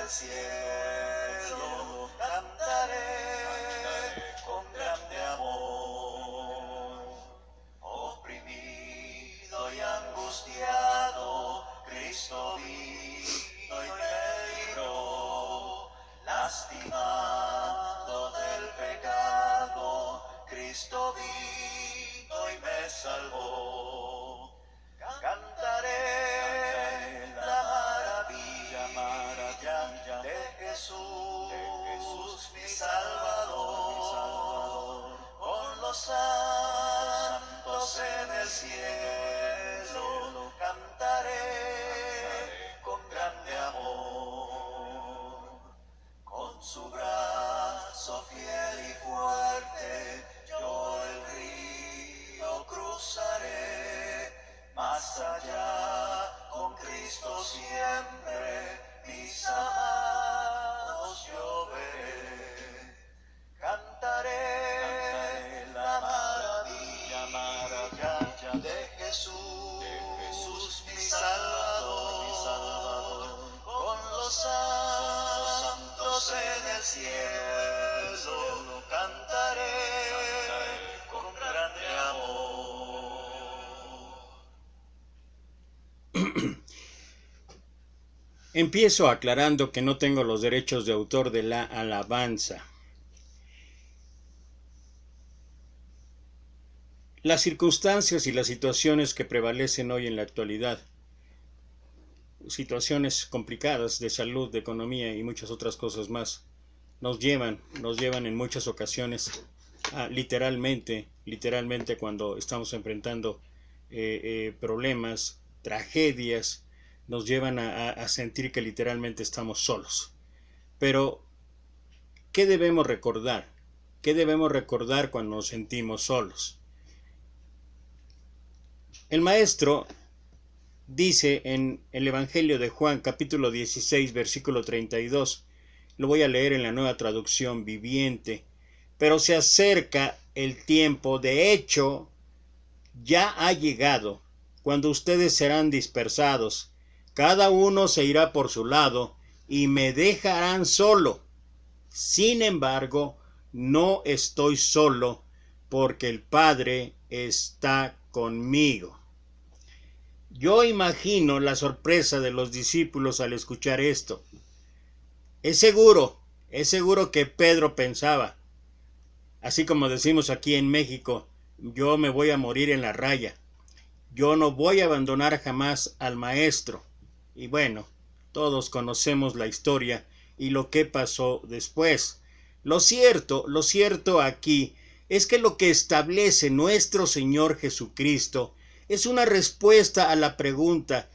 el cielo, cantaré con grande amor. Oprimido y angustiado, Cristo vino y me libró. Lastimado del pecado, Cristo vino y me salvó. Cantaré la maravilla de Jesús, mi Salvador. Con los santos en el cielo cantaré con grande amor. Con su brazo fiel y fuerte yo el río cruzaré. Más allá con Cristo siempre mis amados yo veré. Cantaré la maravilla de Jesús, mi Salvador. Con los santos en el cielo cantaré con grande amor. Empiezo aclarando que no tengo los derechos de autor de la alabanza. Las circunstancias y las situaciones que prevalecen hoy en la actualidad, situaciones complicadas de salud, de economía y muchas otras cosas más, nos llevan en muchas ocasiones a literalmente cuando estamos enfrentando problemas, tragedias, nos llevan a sentir que literalmente estamos solos. Pero, ¿qué debemos recordar? ¿Qué debemos recordar cuando nos sentimos solos? El maestro dice en el Evangelio de Juan, capítulo 16, versículo 32, lo voy a leer en la Nueva Traducción Viviente: pero se acerca el tiempo, de hecho, ya ha llegado, cuando ustedes serán dispersados, cada uno se irá por su lado y me dejarán solo. Sin embargo, no estoy solo, porque el Padre está conmigo. Yo imagino la sorpresa de los discípulos al escuchar esto. Es seguro que Pedro pensaba, así como decimos aquí en México, yo me voy a morir en la raya. Yo no voy a abandonar jamás al maestro. Y bueno, todos conocemos la historia y lo que pasó después. Lo cierto aquí es que lo que establece nuestro Señor Jesucristo es una respuesta a la pregunta: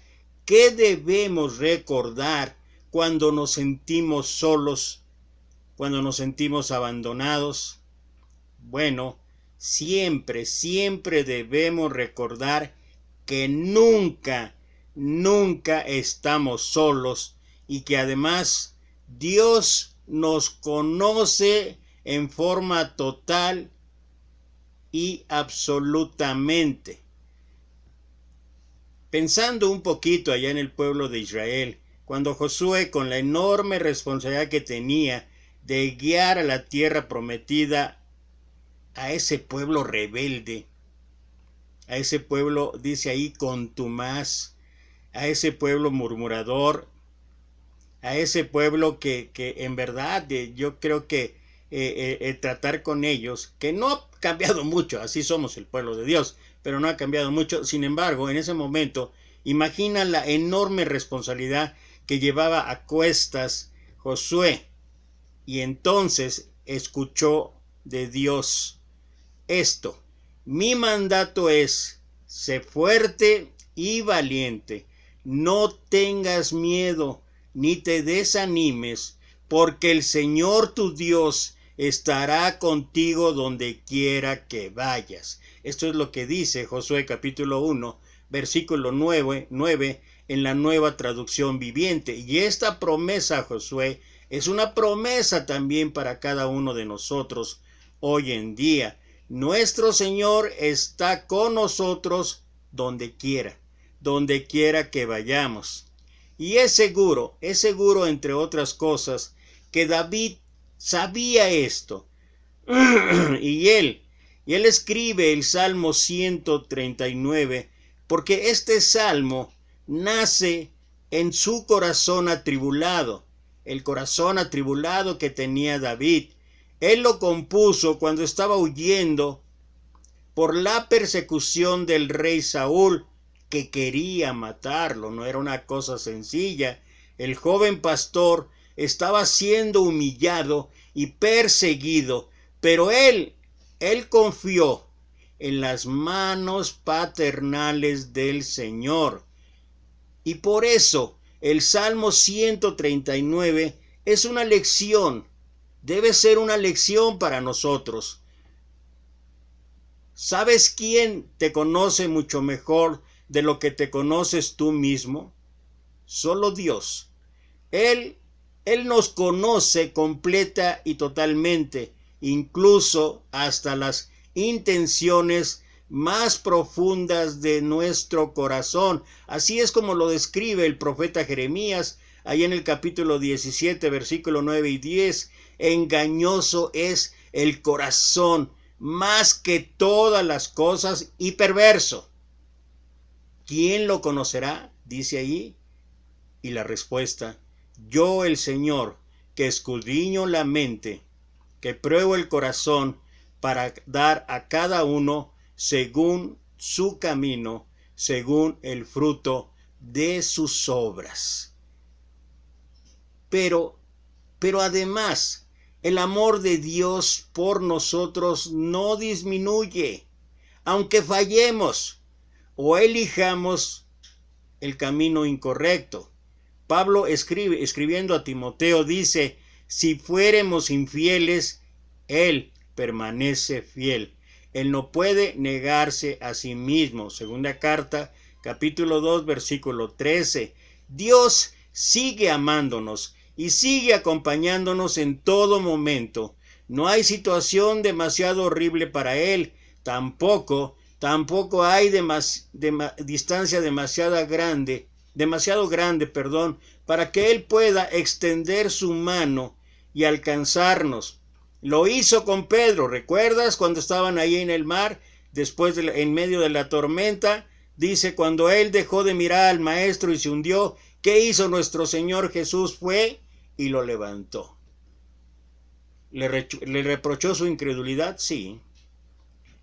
¿qué debemos recordar cuando nos sentimos solos, cuando nos sentimos abandonados? Bueno, siempre debemos recordar que nunca estamos solos y que además Dios nos conoce en forma total y absolutamente. Pensando un poquito allá en el pueblo de Israel, cuando Josué, con la enorme responsabilidad que tenía de guiar a la tierra prometida a ese pueblo rebelde, a ese pueblo, dice ahí, contumaz, a ese pueblo murmurador, a ese pueblo que en verdad yo creo que tratar con ellos, que no ha cambiado mucho, así somos el pueblo de Dios, pero no ha cambiado mucho. Sin embargo, en ese momento, imagina la enorme responsabilidad que llevaba a cuestas Josué, y entonces escuchó de Dios esto: mi mandato es, sé fuerte y valiente, no tengas miedo ni te desanimes, porque el Señor tu Dios estará contigo donde quiera que vayas. Esto es lo que dice Josué capítulo 1, versículo 9 en la Nueva Traducción Viviente. Y esta promesa, Josué, es una promesa también para cada uno de nosotros hoy en día. Nuestro Señor está con nosotros donde quiera que vayamos. Y es seguro entre otras cosas, que David sabía esto. Y él escribe el Salmo 139, porque este salmo nace en su corazón atribulado, el corazón atribulado que tenía David. Él lo compuso cuando estaba huyendo por la persecución del rey Saúl, que quería matarlo. No era una cosa sencilla. El joven pastor estaba siendo humillado y perseguido, pero él confió en las manos paternales del Señor. Y por eso el Salmo 139 es una lección, debe ser una lección para nosotros. ¿Sabes quién te conoce mucho mejor de lo que te conoces tú mismo? Solo Dios. Él nos conoce completa y totalmente, incluso hasta las intenciones más profundas de nuestro corazón. Así es como lo describe el profeta Jeremías, ahí en el capítulo 17, versículo 9 y 10. Engañoso es el corazón más que todas las cosas y perverso. ¿Quién lo conocerá? Dice ahí. Y la respuesta: yo, el Señor, que escudriño la mente, que pruebo el corazón, para dar a cada uno según su camino, según el fruto de sus obras. Pero además, el amor de Dios por nosotros no disminuye, aunque fallemos o elijamos el camino incorrecto. Pablo escribiendo a Timoteo, dice: si fuéremos infieles, Él permanece fiel. Él no puede negarse a sí mismo. Segunda carta, capítulo 2, versículo 13. Dios sigue amándonos y sigue acompañándonos en todo momento. No hay situación demasiado horrible para Él. Tampoco hay distancia demasiado grande, para que Él pueda extender su mano y alcanzarnos. Lo hizo con Pedro. ¿Recuerdas cuando estaban ahí en el mar, en medio de la tormenta? Dice: cuando él dejó de mirar al maestro y se hundió, ¿qué hizo nuestro Señor Jesús? Fue y lo levantó. ¿Le reprochó su incredulidad? Sí.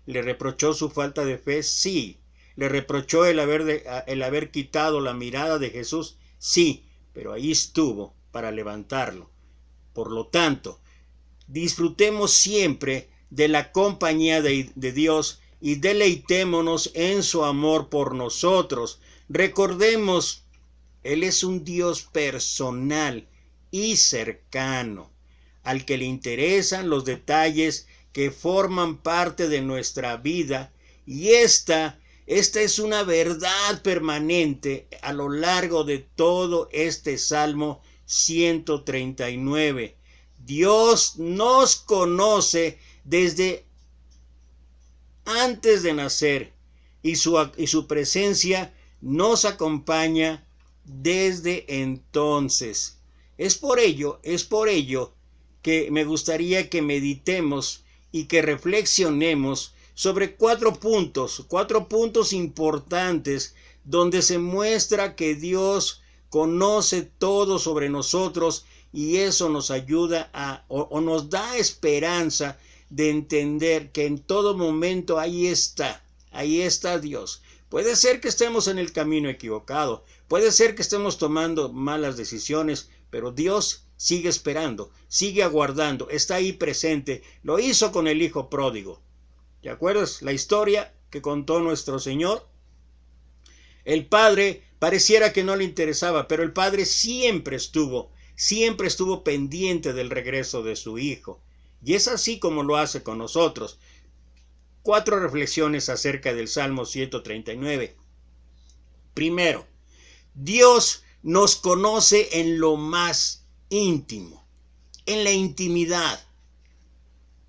¿Le reprochó su falta de fe? Sí. ¿Le reprochó el haber quitado la mirada de Jesús? Sí. Pero ahí estuvo para levantarlo. Por lo tanto, disfrutemos siempre de la compañía de Dios y deleitémonos en su amor por nosotros. Recordemos, Él es un Dios personal y cercano, al que le interesan los detalles que forman parte de nuestra vida, y esta es una verdad permanente a lo largo de todo este Salmo 139. Dios nos conoce desde antes de nacer, y su presencia nos acompaña desde entonces. Es por ello que me gustaría que meditemos y que reflexionemos sobre cuatro puntos importantes, donde se muestra que Dios conoce todo sobre nosotros, y eso nos ayuda o nos da esperanza de entender que en todo momento ahí está Dios. Puede ser que estemos en el camino equivocado, puede ser que estemos tomando malas decisiones, pero Dios sigue esperando, sigue aguardando, está ahí presente. Lo hizo con el hijo pródigo. ¿Te acuerdas la historia que contó nuestro Señor? El padre pareciera que no le interesaba, pero el padre siempre estuvo pendiente del regreso de su hijo. Y es así como lo hace con nosotros. 4 reflexiones acerca del Salmo 139. Primero, Dios nos conoce en lo más íntimo, en la intimidad.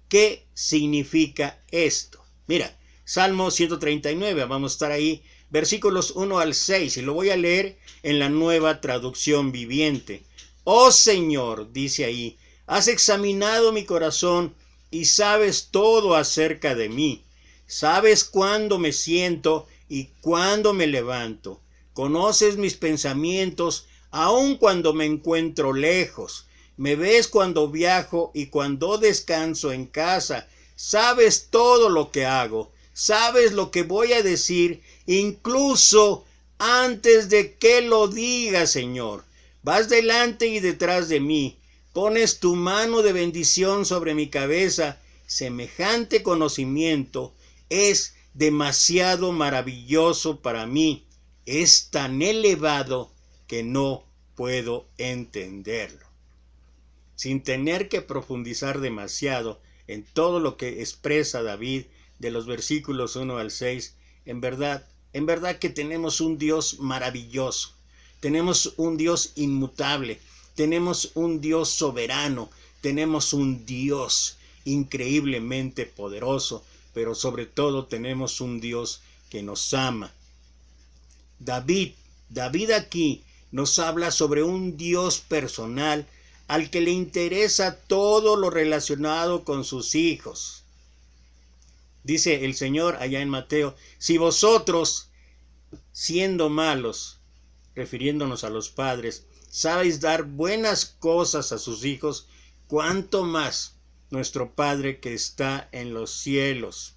¿Qué significa esto? Mira, Salmo 139, vamos a estar ahí versículos 1 al 6, y lo voy a leer en la Nueva Traducción Viviente. Oh Señor, dice ahí, has examinado mi corazón y sabes todo acerca de mí. Sabes cuándo me siento y cuándo me levanto. Conoces mis pensamientos aun cuando me encuentro lejos. Me ves cuando viajo y cuando descanso en casa. Sabes todo lo que hago. Sabes lo que voy a decir, incluso antes de que lo diga, Señor. Vas delante y detrás de mí. Pones tu mano de bendición sobre mi cabeza. Semejante conocimiento es demasiado maravilloso para mí. Es tan elevado que no puedo entenderlo. Sin tener que profundizar demasiado en todo lo que expresa David de los versículos 1 al 6, en verdad que tenemos un Dios maravilloso, tenemos un Dios inmutable, tenemos un Dios soberano, tenemos un Dios increíblemente poderoso, pero sobre todo tenemos un Dios que nos ama. David aquí nos habla sobre un Dios personal al que le interesa todo lo relacionado con sus hijos. Dice el Señor allá en Mateo, si vosotros, siendo malos, refiriéndonos a los padres, sabéis dar buenas cosas a sus hijos, cuánto más nuestro Padre que está en los cielos.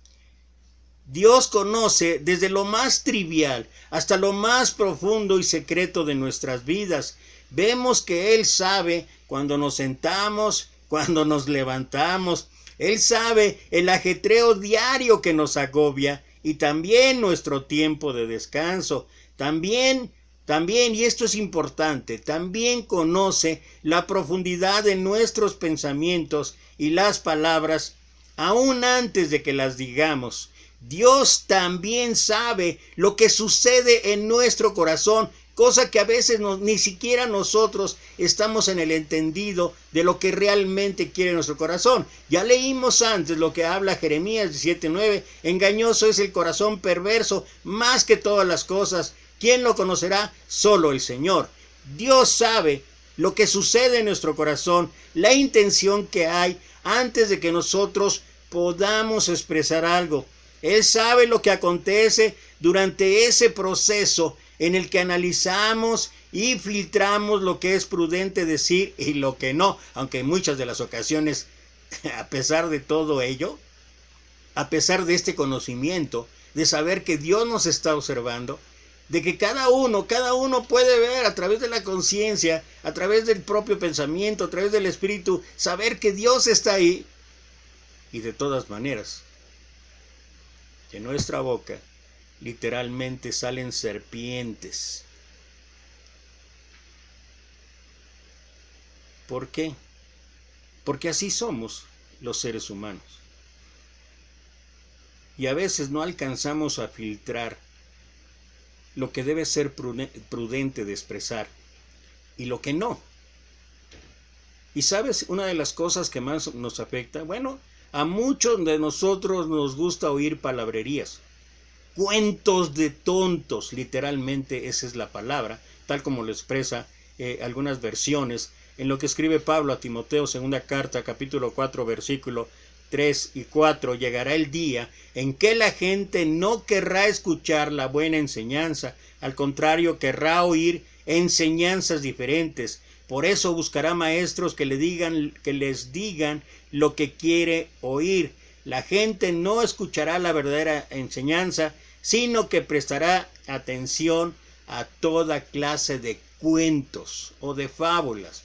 Dios conoce desde lo más trivial hasta lo más profundo y secreto de nuestras vidas. Vemos que Él sabe cuando nos sentamos, cuando nos levantamos. Él sabe el ajetreo diario que nos agobia y también nuestro tiempo de descanso. También, y esto es importante, también conoce la profundidad de nuestros pensamientos y las palabras aún antes de que las digamos. Dios también sabe lo que sucede en nuestro corazón, cosa que a veces ni siquiera nosotros estamos en el entendido de lo que realmente quiere nuestro corazón. Ya leímos antes lo que habla Jeremías 17:9, engañoso es el corazón perverso más que todas las cosas. ¿Quién lo conocerá? Solo el Señor. Dios sabe lo que sucede en nuestro corazón, la intención que hay antes de que nosotros podamos expresar algo. Él sabe lo que acontece durante ese proceso en el que analizamos y filtramos lo que es prudente decir y lo que no, aunque en muchas de las ocasiones, a pesar de todo ello, a pesar de este conocimiento, de saber que Dios nos está observando, de que cada uno puede ver a través de la conciencia, a través del propio pensamiento, a través del espíritu, saber que Dios está ahí. Y de todas maneras, de nuestra boca literalmente salen serpientes. ¿Por qué? Porque así somos los seres humanos. Y a veces no alcanzamos a filtrar lo que debe ser prudente de expresar y lo que no. ¿Y sabes una de las cosas que más nos afecta? Bueno, a muchos de nosotros nos gusta oír palabrerías, cuentos de tontos, literalmente esa es la palabra, tal como lo expresa algunas versiones, en lo que escribe Pablo a Timoteo, segunda carta, capítulo 4, versículo 3 y 4, llegará el día en que la gente no querrá escuchar la buena enseñanza, al contrario, querrá oír enseñanzas diferentes. Por eso buscará maestros que les digan lo que quiere oír. La gente no escuchará la verdadera enseñanza, sino que prestará atención a toda clase de cuentos o de fábulas.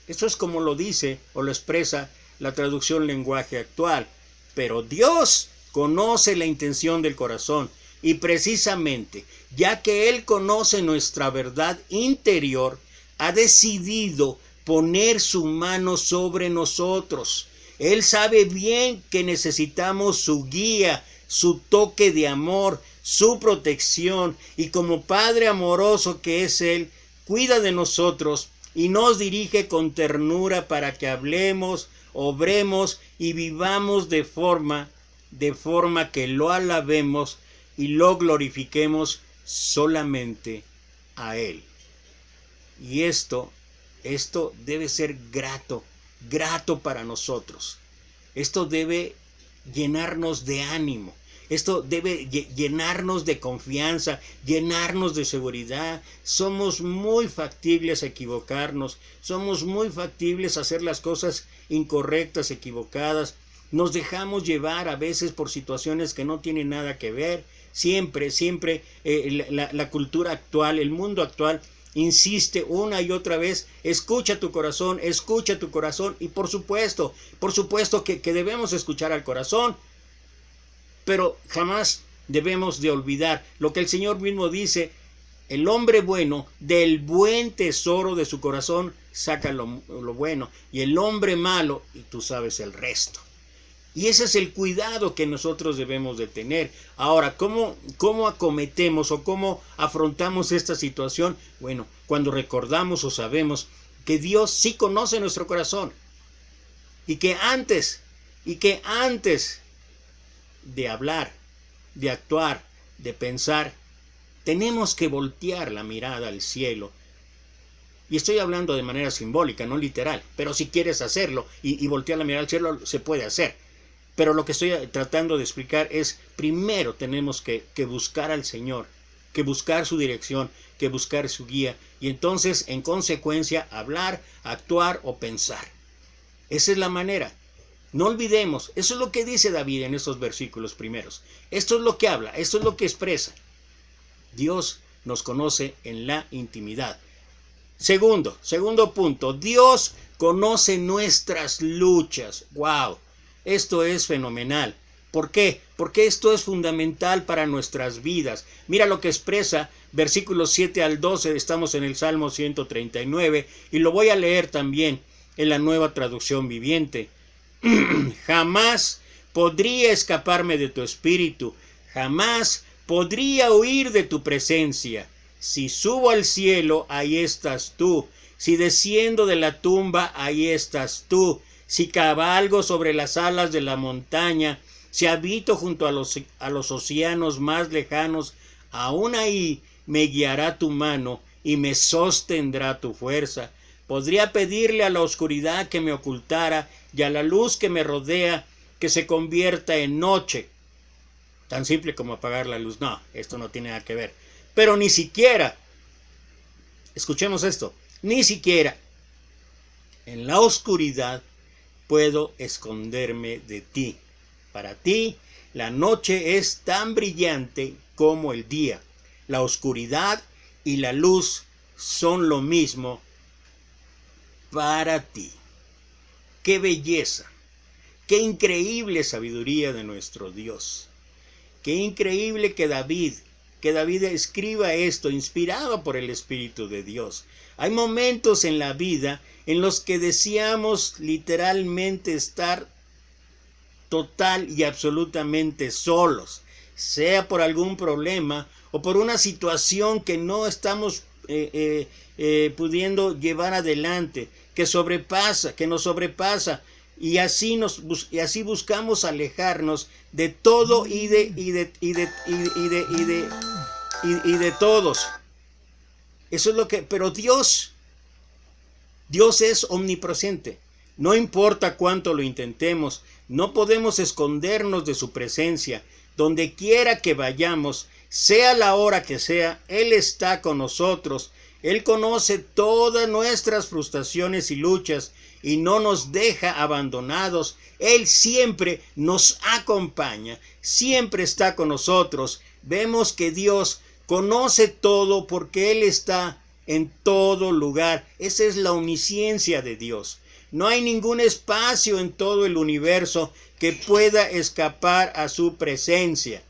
Esto es como lo dice o lo expresa la traducción lenguaje actual. Pero Dios conoce la intención del corazón y precisamente, ya que Él conoce nuestra verdad interior, ha decidido poner su mano sobre nosotros. Él sabe bien que necesitamos su guía, su toque de amor, su protección, y como Padre amoroso que es Él, cuida de nosotros y nos dirige con ternura para que hablemos, obremos y vivamos de forma que lo alabemos y lo glorifiquemos solamente a Él. Y esto debe ser grato para nosotros. Esto debe llenarnos de ánimo. Esto debe llenarnos de confianza, llenarnos de seguridad. Somos muy factibles a equivocarnos. Somos muy factibles a hacer las cosas incorrectas, equivocadas. Nos dejamos llevar a veces por situaciones que no tienen nada que ver. Siempre la cultura actual, el mundo actual, insiste una y otra vez, escucha tu corazón, y por supuesto que debemos escuchar al corazón, pero jamás debemos de olvidar lo que el Señor mismo dice: el hombre bueno del buen tesoro de su corazón saca lo bueno, y el hombre malo, y tú sabes el resto. Y ese es el cuidado que nosotros debemos de tener. Ahora, ¿cómo acometemos o cómo afrontamos esta situación? Bueno, cuando recordamos o sabemos que Dios sí conoce nuestro corazón, y que antes de hablar, de actuar, de pensar, tenemos que voltear la mirada al cielo. Y estoy hablando de manera simbólica, no literal, pero si quieres hacerlo y voltear la mirada al cielo, se puede hacer. Pero lo que estoy tratando de explicar es, primero tenemos que buscar al Señor, que buscar su dirección, que buscar su guía, y entonces, en consecuencia, hablar, actuar o pensar. Esa es la manera. No olvidemos, eso es lo que dice David en estos versículos primeros. Esto es lo que habla, esto es lo que expresa. Dios nos conoce en la intimidad. Segundo punto, Dios conoce nuestras luchas. ¡Wow! Esto es fenomenal. ¿Por qué? Porque esto es fundamental para nuestras vidas. Mira lo que expresa versículos 7 al 12. Estamos en el Salmo 139 y lo voy a leer también en la Nueva Traducción Viviente. Jamás podría escaparme de tu espíritu. Jamás podría huir de tu presencia. Si subo al cielo, ahí estás tú. Si desciendo de la tumba, ahí estás tú. Si cabalgo sobre las alas de la montaña, si habito junto a los océanos más lejanos, aún ahí me guiará tu mano y me sostendrá tu fuerza. Podría pedirle a la oscuridad que me ocultara y a la luz que me rodea que se convierta en noche. Tan simple como apagar la luz. No, esto no tiene nada que ver. Pero ni siquiera, escuchemos esto, ni siquiera en la oscuridad puedo esconderme de ti. Para ti, la noche es tan brillante como el día. La oscuridad y la luz son lo mismo para ti. ¡Qué belleza! ¡Qué increíble sabiduría de nuestro Dios! ¡Qué increíble que David escriba esto, inspirado por el Espíritu de Dios! Hay momentos en la vida en los que deseamos literalmente estar total y absolutamente solos, sea por algún problema o por una situación que no estamos pudiendo llevar adelante, que nos sobrepasa, y así buscamos alejarnos de todo y de todos. Eso es lo que, pero Dios es omnipresente. No importa cuánto lo intentemos, no podemos escondernos de su presencia. Donde quiera que vayamos, sea la hora que sea, Él está con nosotros. Él conoce todas nuestras frustraciones y luchas y no nos deja abandonados. Él siempre nos acompaña, siempre está con nosotros. Vemos que Dios conoce todo porque Él está en todo lugar. Esa es la omnisciencia de Dios. No hay ningún espacio en todo el universo que pueda escapar a su presencia.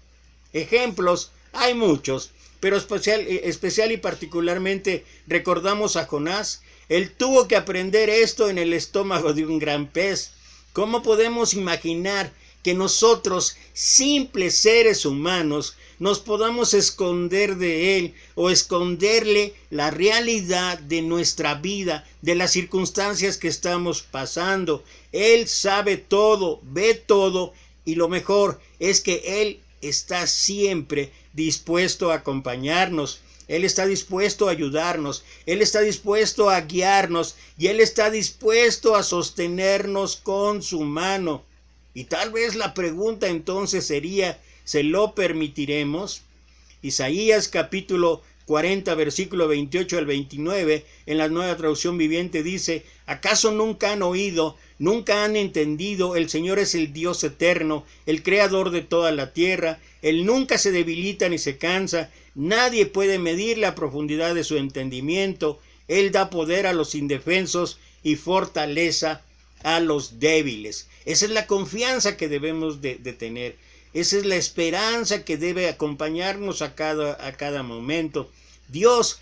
Ejemplos hay muchos, pero especial y particularmente recordamos a Jonás. Él tuvo que aprender esto en el estómago de un gran pez. ¿Cómo podemos imaginar que nosotros, simples seres humanos, nos podamos esconder de Él o esconderle la realidad de nuestra vida, de las circunstancias que estamos pasando? Él sabe todo, ve todo, y lo mejor es que Él está siempre dispuesto a acompañarnos. Él está dispuesto a ayudarnos, Él está dispuesto a guiarnos y Él está dispuesto a sostenernos con su mano. Y tal vez la pregunta entonces sería, ¿se lo permitiremos? Isaías capítulo 40, versículo 28 al 29, en la Nueva Traducción Viviente dice, ¿acaso nunca han oído, nunca han entendido? El Señor es el Dios eterno, el creador de toda la tierra. Él nunca se debilita ni se cansa. Nadie puede medir la profundidad de su entendimiento. Él da poder a los indefensos y fortaleza a los débiles. Esa es la confianza que debemos de tener. Esa es la esperanza que debe acompañarnos a cada momento. Dios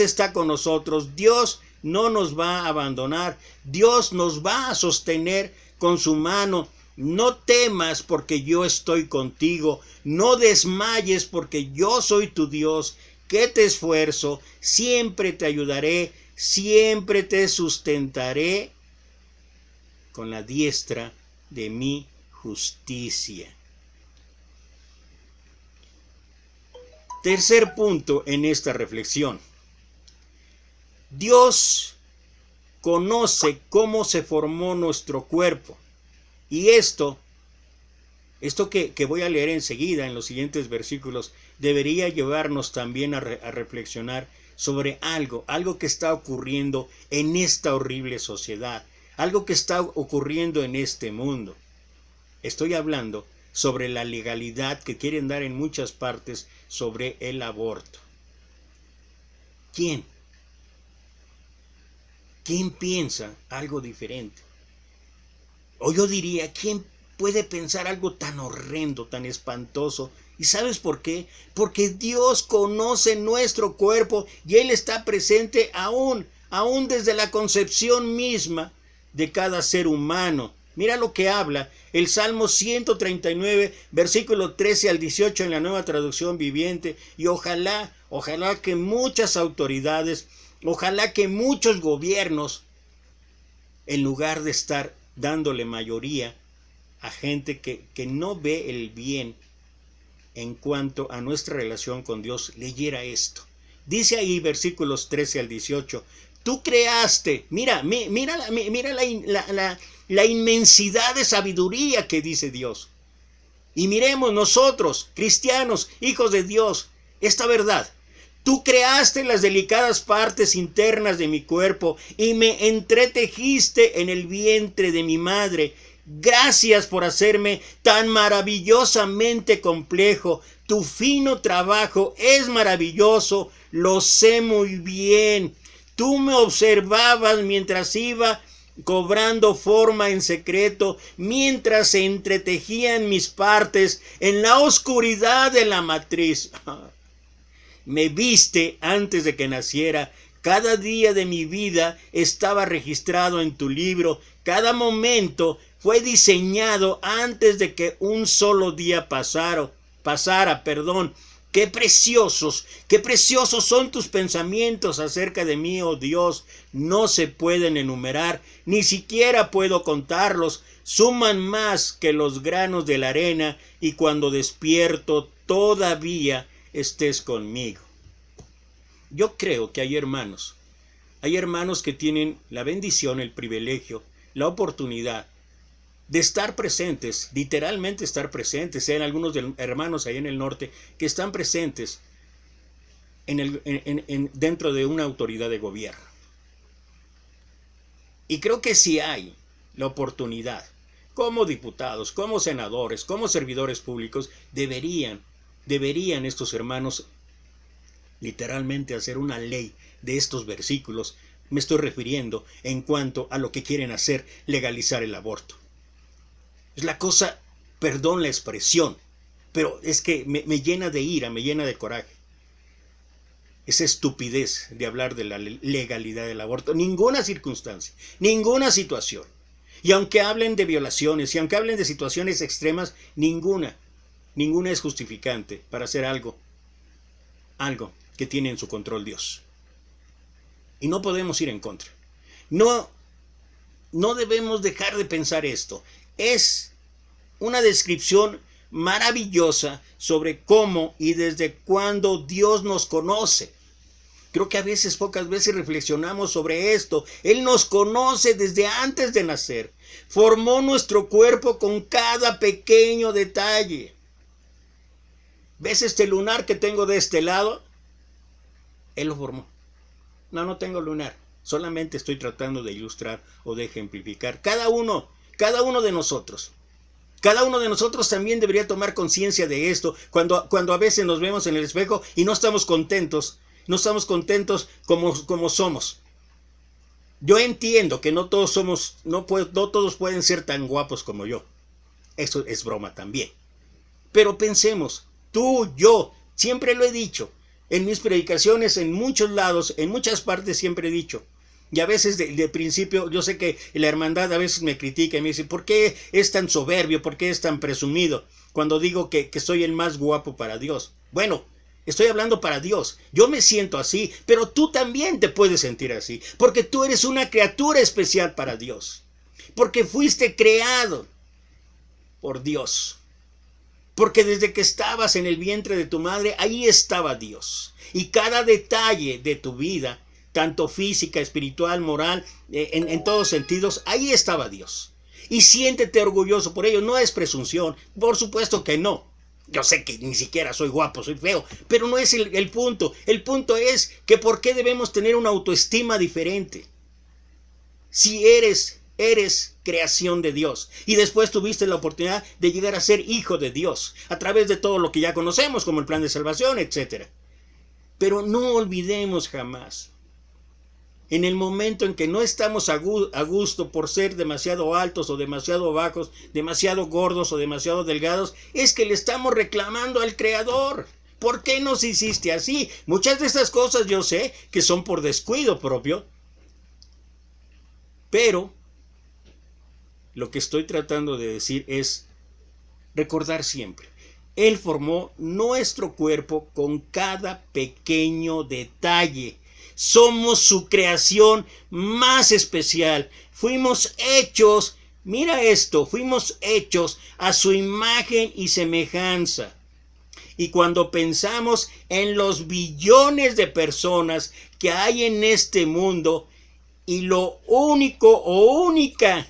está con nosotros. Dios no nos va a abandonar. Dios nos va a sostener con su mano. No temas porque yo estoy contigo. No desmayes porque yo soy tu Dios, que te esfuerzo. Siempre te ayudaré. Siempre te sustentaré con la diestra de mi justicia. Tercer punto en esta reflexión. Dios conoce cómo se formó nuestro cuerpo. Y esto que voy a leer enseguida en los siguientes versículos debería llevarnos también a reflexionar sobre algo que está ocurriendo en esta horrible sociedad, algo que está ocurriendo en este mundo. Estoy hablando sobre la legalidad que quieren dar en muchas partes sobre el aborto. ¿Quién piensa algo diferente? O yo diría, ¿quién puede pensar algo tan horrendo, tan espantoso? ¿Y sabes por qué? Porque Dios conoce nuestro cuerpo y Él está presente aún desde la concepción misma de cada ser humano. Mira lo que habla el Salmo 139, versículo 13 al 18 en la Nueva Traducción Viviente. Y ojalá que muchas autoridades, ojalá que muchos gobiernos, en lugar de estar dándole mayoría a gente que no ve el bien en cuanto a nuestra relación con Dios, leyera esto. Dice ahí versículos 13 al 18, tú creaste, mira la inmensidad de sabiduría que dice Dios. Y miremos nosotros, cristianos, hijos de Dios, esta verdad. Tú creaste las delicadas partes internas de mi cuerpo y me entretejiste en el vientre de mi madre. Gracias por hacerme tan maravillosamente complejo. Tu fino trabajo es maravilloso, lo sé muy bien. Tú me observabas mientras iba cobrando forma en secreto, mientras se entretejían mis partes en la oscuridad de la matriz. Me viste antes de que naciera. Cada día de mi vida estaba registrado en tu libro. Cada momento fue diseñado antes de que un solo día pasara. Qué preciosos son tus pensamientos acerca de mí, oh Dios. No se pueden enumerar, ni siquiera puedo contarlos. Suman más que los granos de la arena, y cuando despierto todavía estés conmigo. Yo creo que hay hermanos que tienen la bendición, el privilegio, la oportunidad de estar presentes, literalmente estar presentes. Hay algunos hermanos ahí en el norte que están presentes dentro de una autoridad de gobierno. Y creo que si hay la oportunidad, como diputados, como senadores, como servidores públicos, deberían estos hermanos literalmente hacer una ley de estos versículos. Me estoy refiriendo en cuanto a lo que quieren hacer, legalizar el aborto. Es la cosa, perdón la expresión, pero es que me llena de ira, me llena de coraje. Esa estupidez de hablar de la legalidad del aborto. Ninguna circunstancia, ninguna situación. Y aunque hablen de violaciones, y aunque hablen de situaciones extremas, ninguna es justificante para hacer algo que tiene en su control Dios. Y no podemos ir en contra. No debemos dejar de pensar esto. Es una descripción maravillosa sobre cómo y desde cuándo Dios nos conoce. Creo que pocas veces reflexionamos sobre esto. Él nos conoce desde antes de nacer. Formó nuestro cuerpo con cada pequeño detalle. ¿Ves este lunar que tengo de este lado? Él lo formó. No tengo lunar. Solamente estoy tratando de ilustrar o de ejemplificar. Cada uno de nosotros. Cada uno de nosotros también debería tomar conciencia de esto cuando a veces nos vemos en el espejo y no estamos contentos. No estamos contentos como somos. Yo entiendo que no todos pueden ser tan guapos como yo. Eso es broma también. Pero pensemos, tú, yo, siempre lo he dicho. En mis predicaciones, en muchos lados, en muchas partes siempre he dicho. Y a veces de principio, yo sé que la hermandad a veces me critica y me dice, ¿por qué es tan soberbio? ¿Por qué es tan presumido? Cuando digo que soy el más guapo para Dios. Bueno, estoy hablando para Dios. Yo me siento así, pero tú también te puedes sentir así. Porque tú eres una criatura especial para Dios. Porque fuiste creado por Dios. Porque desde que estabas en el vientre de tu madre, ahí estaba Dios. Y cada detalle de tu vida, tanto física, espiritual, moral, en todos sentidos, ahí estaba Dios. Y siéntete orgulloso por ello. No es presunción. Por supuesto que no. Yo sé que ni siquiera soy guapo, soy feo, pero no es el punto. El punto es que ¿por qué debemos tener una autoestima diferente? Si eres creación de Dios y después tuviste la oportunidad de llegar a ser hijo de Dios a través de todo lo que ya conocemos como el plan de salvación, etc. Pero no olvidemos jamás, en el momento en que no estamos a gusto por ser demasiado altos o demasiado bajos, demasiado gordos o demasiado delgados, es que le estamos reclamando al Creador. ¿Por qué nos hiciste así? Muchas de estas cosas yo sé que son por descuido propio, pero lo que estoy tratando de decir es recordar siempre. Él formó nuestro cuerpo con cada pequeño detalle. Somos su creación más especial. Fuimos hechos, mira esto, fuimos hechos a su imagen y semejanza. Y cuando pensamos en los billones de personas que hay en este mundo y lo único o única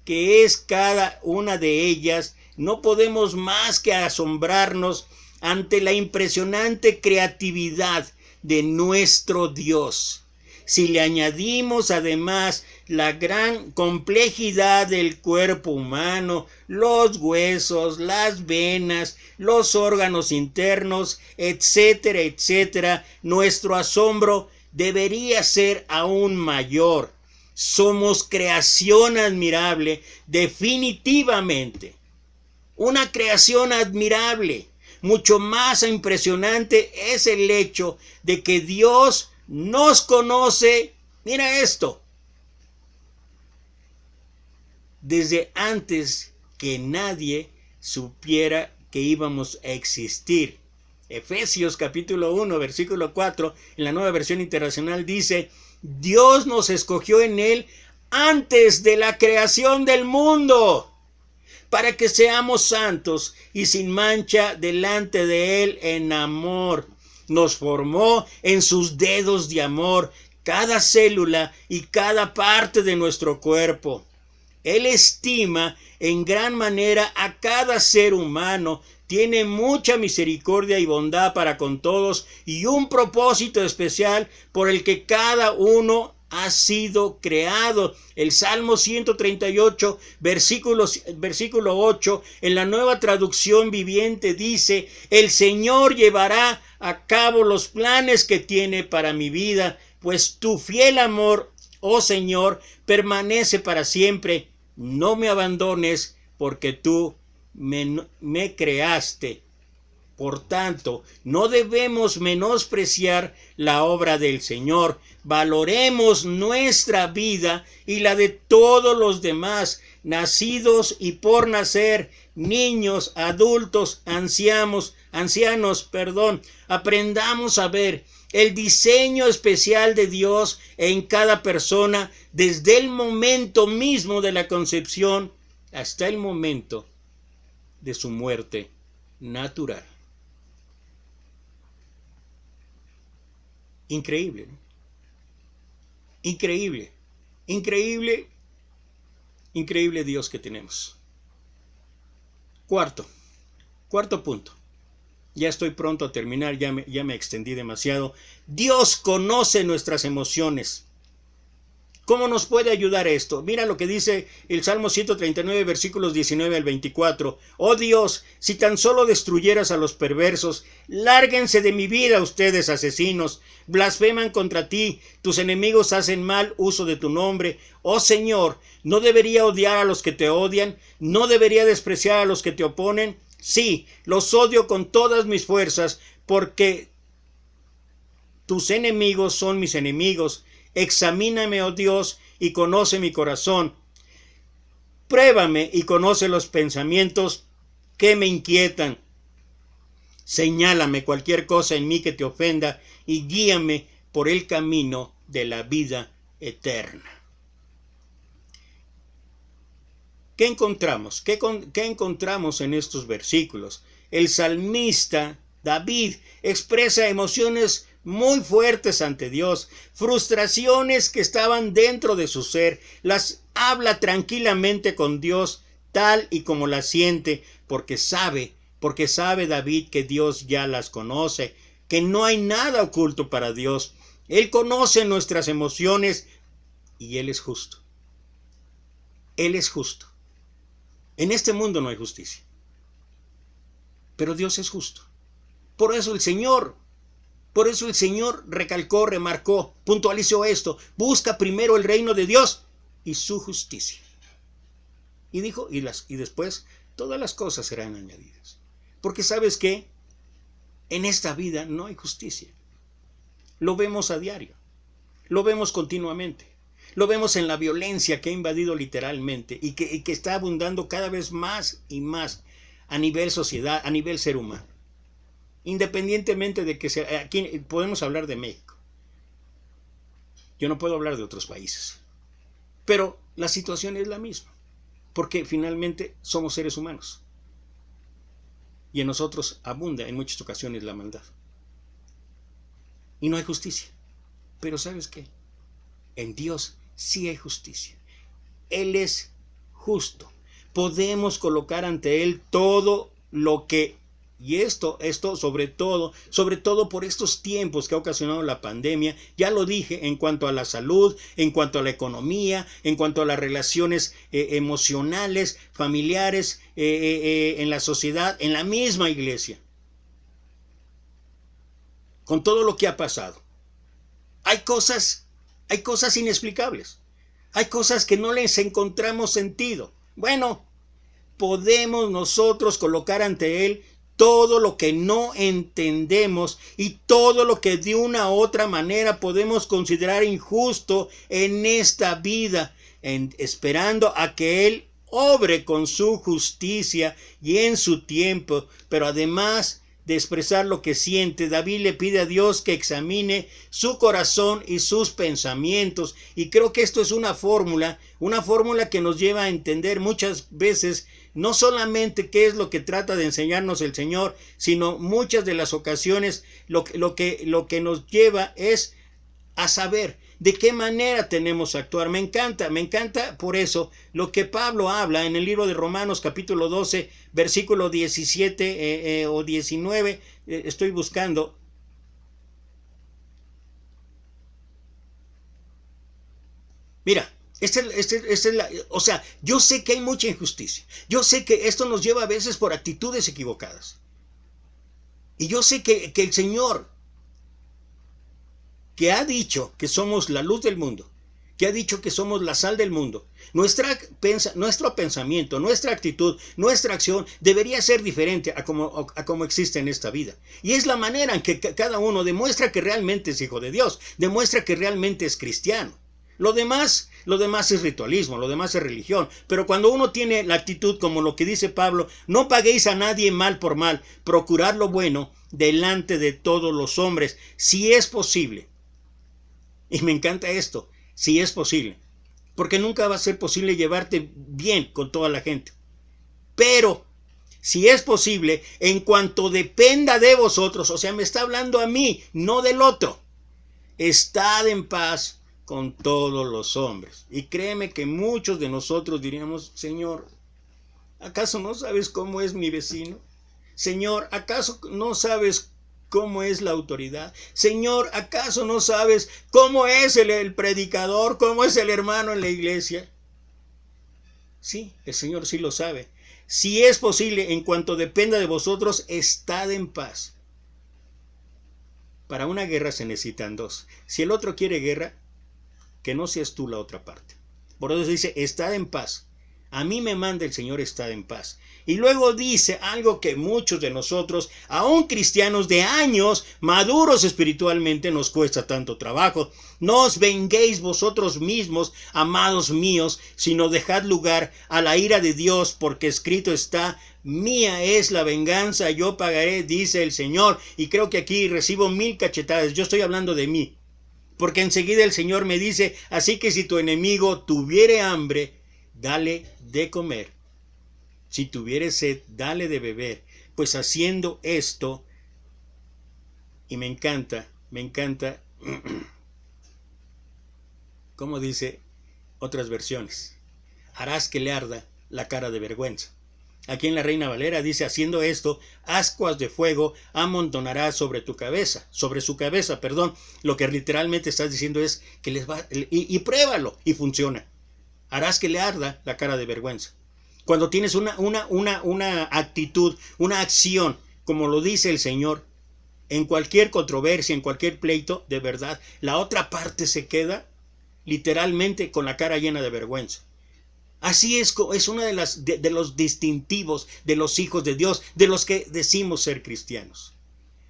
que es cada una de ellas, no podemos más que asombrarnos ante la impresionante creatividad de nuestro Dios. Si le añadimos además la gran complejidad del cuerpo humano, los huesos, las venas, los órganos internos, etcétera, etcétera, nuestro asombro debería ser aún mayor. Somos creación admirable, definitivamente. Una creación admirable. Mucho más impresionante es el hecho de que Dios nos conoce, mira esto, desde antes que nadie supiera que íbamos a existir. Efesios capítulo 1, versículo 4, en la Nueva Versión Internacional dice, Dios nos escogió en Él antes de la creación del mundo, para que seamos santos y sin mancha delante de Él en amor. Nos formó en sus dedos de amor cada célula y cada parte de nuestro cuerpo. Él estima en gran manera a cada ser humano, tiene mucha misericordia y bondad para con todos y un propósito especial por el que cada uno ha sido creado. El Salmo 138, versículo 8, en la Nueva Traducción Viviente dice, el Señor llevará a cabo los planes que tiene para mi vida, pues tu fiel amor, oh Señor, permanece para siempre. No me abandones, porque tú me creaste. Por tanto, no debemos menospreciar la obra del Señor. Valoremos nuestra vida y la de todos los demás, nacidos y por nacer, niños, adultos, ancianos, aprendamos a ver el diseño especial de Dios en cada persona desde el momento mismo de la concepción hasta el momento de su muerte natural. Increíble, ¿no? Increíble, increíble, increíble Dios que tenemos. Cuarto punto. Ya estoy pronto a terminar, ya me extendí demasiado. Dios conoce nuestras emociones. ¿Cómo nos puede ayudar esto? Mira lo que dice el Salmo 139, versículos 19 al 24. Oh Dios, si tan solo destruyeras a los perversos, lárguense de mi vida ustedes asesinos, blasfeman contra ti, tus enemigos hacen mal uso de tu nombre. Oh Señor, ¿no debería odiar a los que te odian? ¿No debería despreciar a los que te oponen? Sí, los odio con todas mis fuerzas, porque tus enemigos son mis enemigos. Examíname, oh Dios, y conoce mi corazón. Pruébame y conoce los pensamientos que me inquietan. Señálame cualquier cosa en mí que te ofenda y guíame por el camino de la vida eterna. ¿Qué encontramos? ¿Qué encontramos en estos versículos? El salmista David expresa emociones muy fuertes ante Dios, frustraciones que estaban dentro de su ser, las habla tranquilamente con Dios tal y como las siente, porque sabe David que Dios ya las conoce, que no hay nada oculto para Dios. Él conoce nuestras emociones y Él es justo. Él es justo. En este mundo no hay justicia, pero Dios es justo. Por eso el Señor recalcó, remarcó, puntualizó esto: busca primero el reino de Dios y su justicia. Y dijo, y después todas las cosas serán añadidas. Porque ¿sabes qué? En esta vida no hay justicia. Lo vemos a diario, lo vemos continuamente. Lo vemos en la violencia que ha invadido literalmente y que está abundando cada vez más y más a nivel sociedad, a nivel ser humano. Independientemente de que aquí podemos hablar de México. Yo no puedo hablar de otros países. Pero la situación es la misma. Porque finalmente somos seres humanos. Y en nosotros abunda en muchas ocasiones la maldad. Y no hay justicia. Pero ¿sabes qué? En Dios sí hay justicia. Él es justo. Podemos colocar ante Él todo lo que, y esto sobre todo por estos tiempos que ha ocasionado la pandemia, ya lo dije, en cuanto a la salud, en cuanto a la economía, en cuanto a las relaciones emocionales, familiares, en la sociedad, en la misma iglesia. Con todo lo que ha pasado. Hay cosas inexplicables. Hay cosas que no les encontramos sentido. Bueno, podemos nosotros colocar ante Él todo lo que no entendemos y todo lo que de una u otra manera podemos considerar injusto en esta vida, esperando a que Él obre con su justicia y en su tiempo. Pero además de expresar lo que siente, David le pide a Dios que examine su corazón y sus pensamientos. Y creo que esto es una fórmula que nos lleva a entender muchas veces no solamente qué es lo que trata de enseñarnos el Señor, sino muchas de las ocasiones lo que nos lleva es a saber de qué manera tenemos que actuar. Me encanta por eso lo que Pablo habla en el libro de Romanos capítulo 12, versículo 17 o 19, estoy buscando. Mira, o sea, yo sé que hay mucha injusticia. Yo sé que esto nos lleva a veces por actitudes equivocadas. Y yo sé que el Señor, que ha dicho que somos la luz del mundo, que ha dicho que somos la sal del mundo, nuestro pensamiento, nuestra actitud, nuestra acción debería ser diferente a como existe en esta vida. Y es la manera en que cada uno demuestra que realmente es hijo de Dios, demuestra que realmente es cristiano. Lo demás es ritualismo, lo demás es religión. Pero cuando uno tiene la actitud como lo que dice Pablo, no paguéis a nadie mal por mal, procurad lo bueno delante de todos los hombres, si es posible. Y me encanta esto, si es posible. Porque nunca va a ser posible llevarte bien con toda la gente. Pero si es posible, en cuanto dependa de vosotros, o sea, me está hablando a mí, no del otro, estad en paz con todos los hombres. Y créeme que muchos de nosotros diríamos, Señor, ¿acaso no sabes cómo es mi vecino? Señor, ¿acaso no sabes cómo es la autoridad? Señor, ¿acaso no sabes cómo es el predicador? ¿Cómo es el hermano en la iglesia? Sí, el Señor sí lo sabe. Si es posible, en cuanto dependa de vosotros, estad en paz. Para una guerra se necesitan dos. Si el otro quiere guerra, que no seas tú la otra parte. Por eso dice, estad en paz. A mí me manda el Señor, estad en paz. Y luego dice algo que muchos de nosotros, aún cristianos de años, maduros espiritualmente, nos cuesta tanto trabajo. No os venguéis vosotros mismos, amados míos, sino dejad lugar a la ira de Dios, porque escrito está, mía es la venganza, yo pagaré, dice el Señor. Y creo que aquí recibo 1000 cachetadas. Yo estoy hablando de mí. Porque enseguida el Señor me dice, así que si tu enemigo tuviere hambre, dale de comer. Si tuviere sed, dale de beber. Pues haciendo esto, y me encanta, como dice otras versiones, harás que le arda la cara de vergüenza. Aquí en la Reina Valera dice, haciendo esto, ascuas de fuego amontonarás sobre tu cabeza, sobre su cabeza, perdón. Lo que literalmente estás diciendo es que les va, y pruébalo, y funciona. Harás que le arda la cara de vergüenza. Cuando tienes una actitud, una acción, como lo dice el Señor, en cualquier controversia, en cualquier pleito, de verdad, la otra parte se queda literalmente con la cara llena de vergüenza. Así es una de los distintivos de los hijos de Dios, de los que decimos ser cristianos.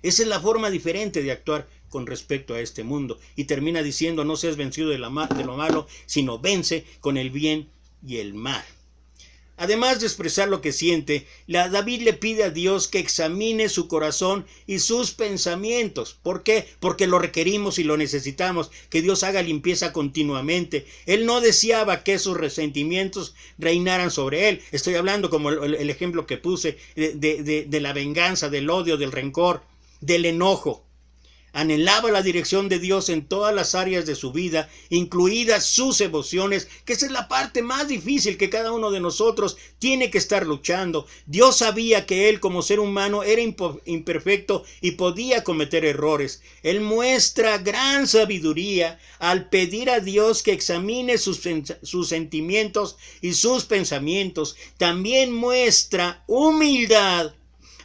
Esa es la forma diferente de actuar con respecto a este mundo. Y termina diciendo, no seas vencido de lo malo, sino vence con el bien y el mal. Además de expresar lo que siente, David le pide a Dios que examine su corazón y sus pensamientos. ¿Por qué? Porque lo requerimos y lo necesitamos, que Dios haga limpieza continuamente. Él no deseaba que esos resentimientos reinaran sobre él. Estoy hablando como el ejemplo que puse de la venganza, del odio, del rencor, del enojo. Anhelaba la dirección de Dios en todas las áreas de su vida, incluidas sus emociones, que esa es la parte más difícil que cada uno de nosotros tiene que estar luchando. Dios sabía que él como ser humano era imperfecto y podía cometer errores. Él muestra gran sabiduría al pedir a Dios que examine sus sentimientos y sus pensamientos. También muestra humildad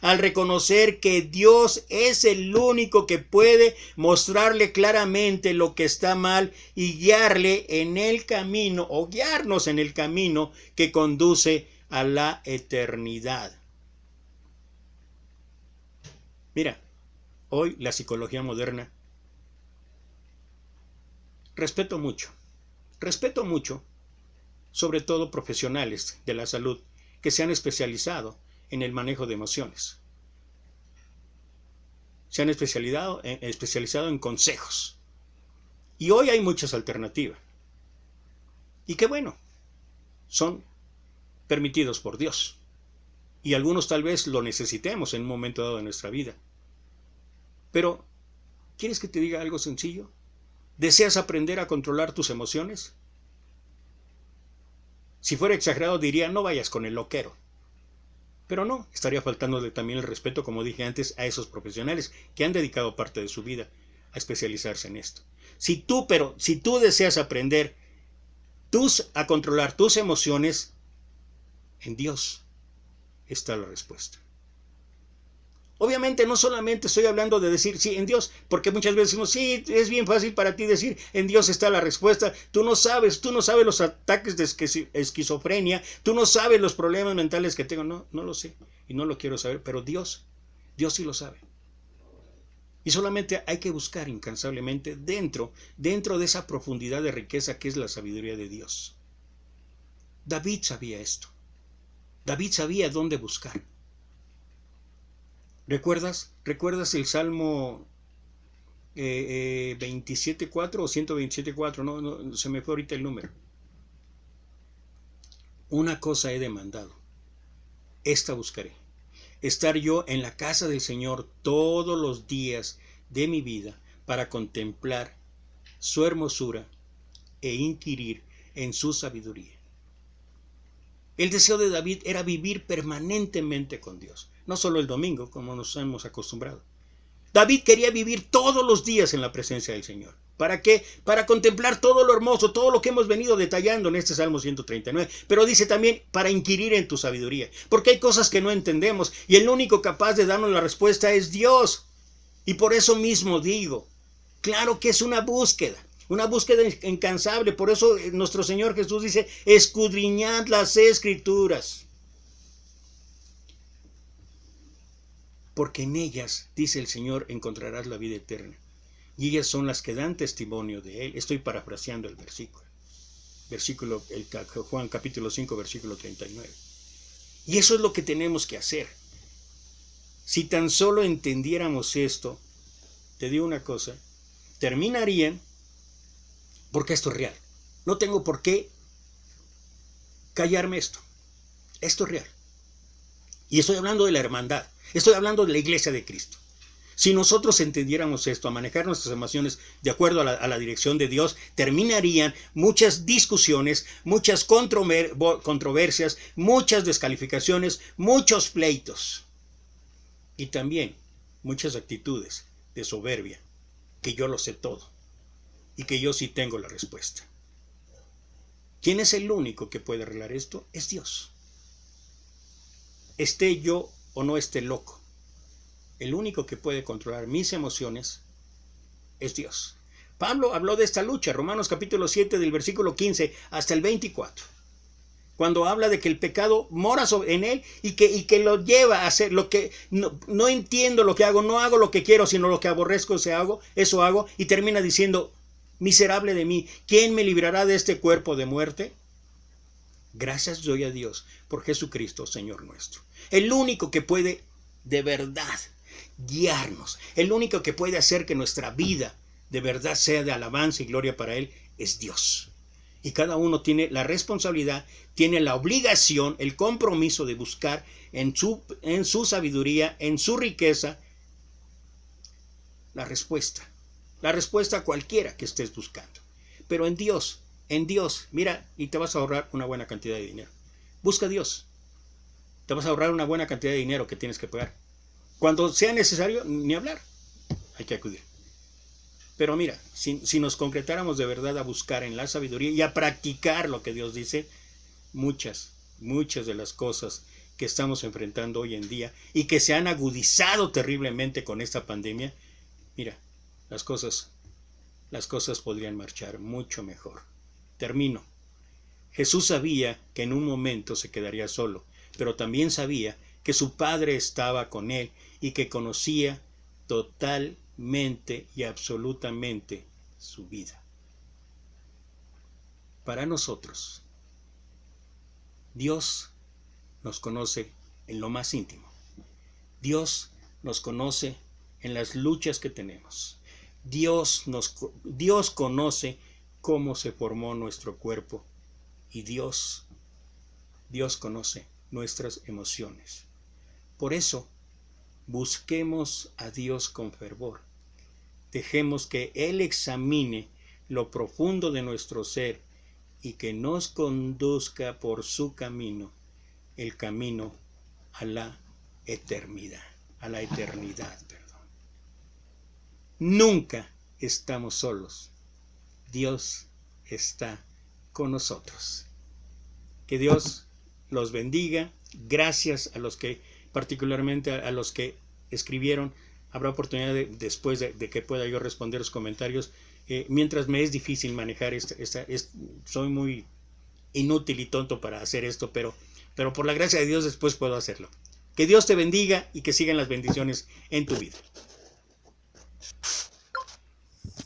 al reconocer que Dios es el único que puede mostrarle claramente lo que está mal y guiarle en el camino, o guiarnos en el camino que conduce a la eternidad. Mira, hoy la psicología moderna, respeto mucho, sobre todo profesionales de la salud que se han especializado en el manejo de emociones. Se han especializado en consejos. Y hoy hay muchas alternativas. Y qué bueno, son permitidos por Dios. Y algunos tal vez lo necesitemos en un momento dado de nuestra vida. Pero, ¿quieres que te diga algo sencillo? ¿Deseas aprender a controlar tus emociones? Si fuera exagerado diría, no vayas con el loquero. Pero no, estaría faltándole también el respeto, como dije antes, a esos profesionales que han dedicado parte de su vida a especializarse en esto. Si tú deseas aprender a controlar tus emociones, en Dios está la respuesta. Obviamente no solamente estoy hablando de decir sí en Dios, porque muchas veces decimos sí, es bien fácil para ti decir en Dios está la respuesta. Tú no sabes los ataques de esquizofrenia, tú no sabes los problemas mentales que tengo. No lo sé y no lo quiero saber, pero Dios sí lo sabe. Y solamente hay que buscar incansablemente dentro de esa profundidad de riqueza que es la sabiduría de Dios. David sabía esto. David sabía dónde buscar. ¿Recuerdas el Salmo 27.4 o 127.4? No, se me fue ahorita el número. Una cosa he demandado, esta buscaré, estar yo en la casa del Señor todos los días de mi vida para contemplar su hermosura e inquirir en su sabiduría. El deseo de David era vivir permanentemente con Dios, no solo el domingo, como nos hemos acostumbrado. David quería vivir todos los días en la presencia del Señor. ¿Para qué? Para contemplar todo lo hermoso, todo lo que hemos venido detallando en este Salmo 139. Pero dice también para inquirir en tu sabiduría. Porque hay cosas que no entendemos y el único capaz de darnos la respuesta es Dios. Y por eso mismo digo, claro que es una búsqueda incansable. Por eso nuestro Señor Jesús dice, escudriñad las Escrituras. Porque en ellas, dice el Señor, encontrarás la vida eterna. Y ellas son las que dan testimonio de Él. Estoy parafraseando el versículo. Juan capítulo 5, versículo 39. Y eso es lo que tenemos que hacer. Si tan solo entendiéramos esto, te digo una cosa, terminarían, porque esto es real. No tengo por qué callarme esto. Esto es real. Y estoy hablando de la hermandad. Estoy hablando de la iglesia de Cristo. Si nosotros entendiéramos esto, a manejar nuestras emociones de acuerdo a la dirección de Dios, terminarían muchas discusiones, muchas controversias, muchas descalificaciones, muchos pleitos. Y también muchas actitudes de soberbia, que yo lo sé todo y que yo sí tengo la respuesta. ¿Quién es el único que puede arreglar esto? Es Dios. Esté yo o no esté loco, el único que puede controlar mis emociones es Dios. Pablo habló de esta lucha, Romanos capítulo 7 del versículo 15 hasta el 24, cuando habla de que el pecado mora en él y que lo lleva a hacer lo que no entiendo lo que hago, no hago lo que quiero, sino lo que aborrezco, eso hago, y termina diciendo, miserable de mí, ¿quién me librará de este cuerpo de muerte? Gracias doy a Dios por Jesucristo, Señor nuestro. El único que puede de verdad guiarnos, el único que puede hacer que nuestra vida de verdad sea de alabanza y gloria para Él, es Dios. Y cada uno tiene la responsabilidad, tiene la obligación, el compromiso de buscar en su sabiduría, en su riqueza, la respuesta a cualquiera que estés buscando. Pero en Dios, mira, y te vas a ahorrar una buena cantidad de dinero. Busca a Dios. Te vas a ahorrar una buena cantidad de dinero que tienes que pagar. Cuando sea necesario, ni hablar, hay que acudir. Pero mira, si nos concretáramos de verdad a buscar en la sabiduría y a practicar lo que Dios dice, muchas de las cosas que estamos enfrentando hoy en día y que se han agudizado terriblemente con esta pandemia, mira, las cosas podrían marchar mucho mejor. Termino. Jesús sabía que en un momento se quedaría solo, pero también sabía que su Padre estaba con él y que conocía totalmente y absolutamente su vida. Para nosotros, Dios nos conoce en lo más íntimo. Dios nos conoce en las luchas que tenemos. Dios conoce cómo se formó nuestro cuerpo y Dios conoce nuestras emociones. Por eso, busquemos a Dios con fervor. Dejemos que Él examine lo profundo de nuestro ser y que nos conduzca por su camino, el camino a la eternidad. Nunca estamos solos. Dios está con nosotros. Que Dios los bendiga. Gracias a los que, particularmente a los que escribieron. Habrá oportunidad después de que pueda yo responder los comentarios. Mientras me es difícil manejar soy muy inútil y tonto para hacer esto, pero por la gracia de Dios después puedo hacerlo. Que Dios te bendiga y que sigan las bendiciones en tu vida.